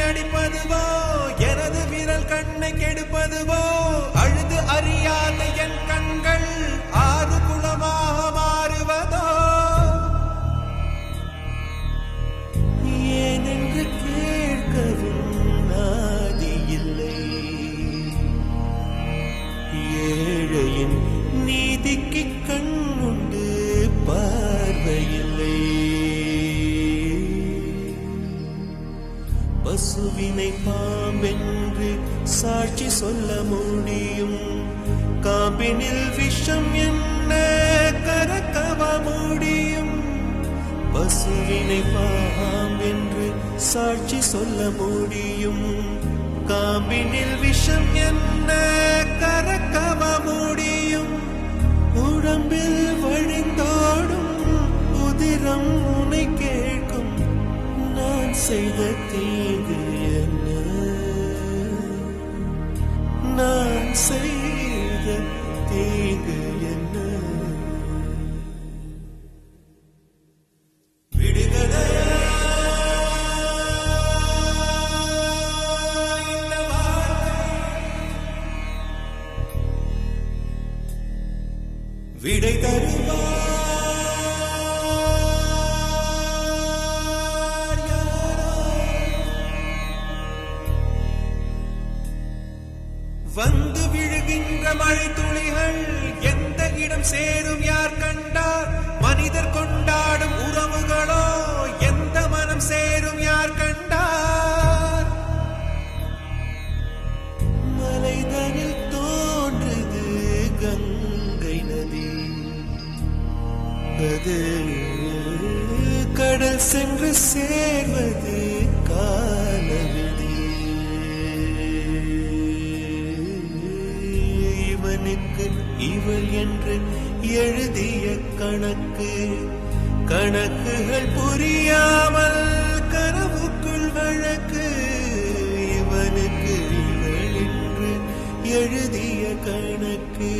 அடிப்பதுவோ எனது விரல் கண்ணை கெடுப்பதுவோ அழுது அறியாத என் கண்கள் ஆறு குளமாக மாறுவதோ ஏனென்று கேட்கவும் நாதி இல்லை ஏழையின் நீதிக்கு கண்ணுண்டு பார்வையில்லை பசுவினை பாம்பென்று சாட்சி சொல்ல முடியும் காம்பினில் விஷம் என்ன கரக்கவ முடியும் பசுவினை பாம்பென்று சாட்சி சொல்ல முடியும் காம்பினில் விஷம் என்ன கரக்கவ முடியும் உடம்பில் வழிந்தோடும் உதிரம் உனை கேட்கும் நான் செய்த தீங்கு என்ன நான் செய்த தீங்கு என்ன விடை தருவார் வந்து விழுகின்ற மழை துளிகள் எந்த இடம் சேரும் யார் கண்டார் மனிதர் கொண்டாடும் உறவுகளோ எந்த மனம் சேரும் யார் கண்டார் மலைதனில் தோன்றுது கங்கை நதி அது கடல் சென்று சேர்வது காலவிதி இவனுக்கு இவள் என்று எழுதிய கணக்கு கணக்குகள் புரியாமல் கனவுக்குள் வழக்கு இவனுக்கு இவள் என்று எழுதிய கணக்கு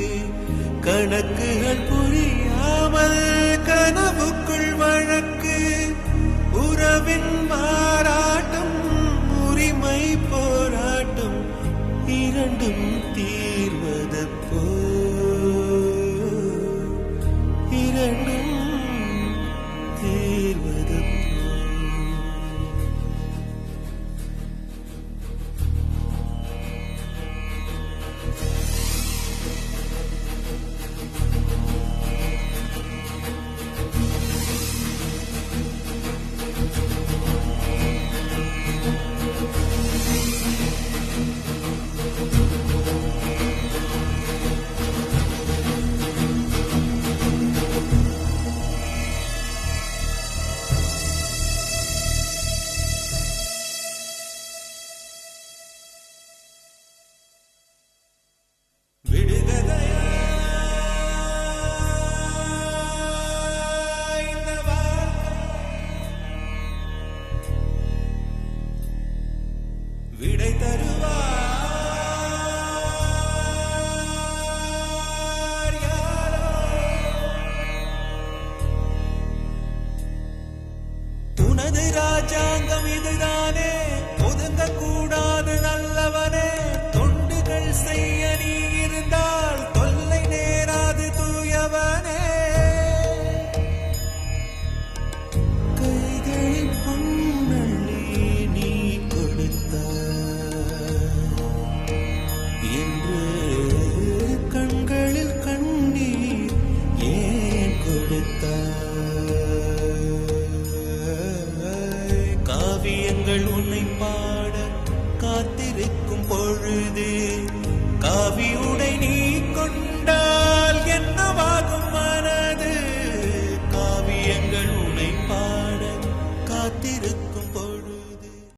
கணக்குகள் புரியாமல் கனவுக்குள் வழக்கு உறவின் மாறாட்டம் உரிமை போராட்டம் இரண்டும் தீர்வதப்போ இரண்டும் தீர்வதப்போ விடை தருவார் யாரோ உனது ராஜாங்கம் இதுதானே ஒதுங்க கூடாது நல்லவனே தொண்டுகள் செய்ய நீ இருந்தால் தொல்லை நேராது தூயவனே கைகளில் பொன்னள்ளி நீ என்று கண்களில் கண்ணீர் ஏன் கொடுத்தாய் காவியங்கள் உன்னை பாட காத்திருக்கும் பொழுது காவி உடை நீ கொண்ட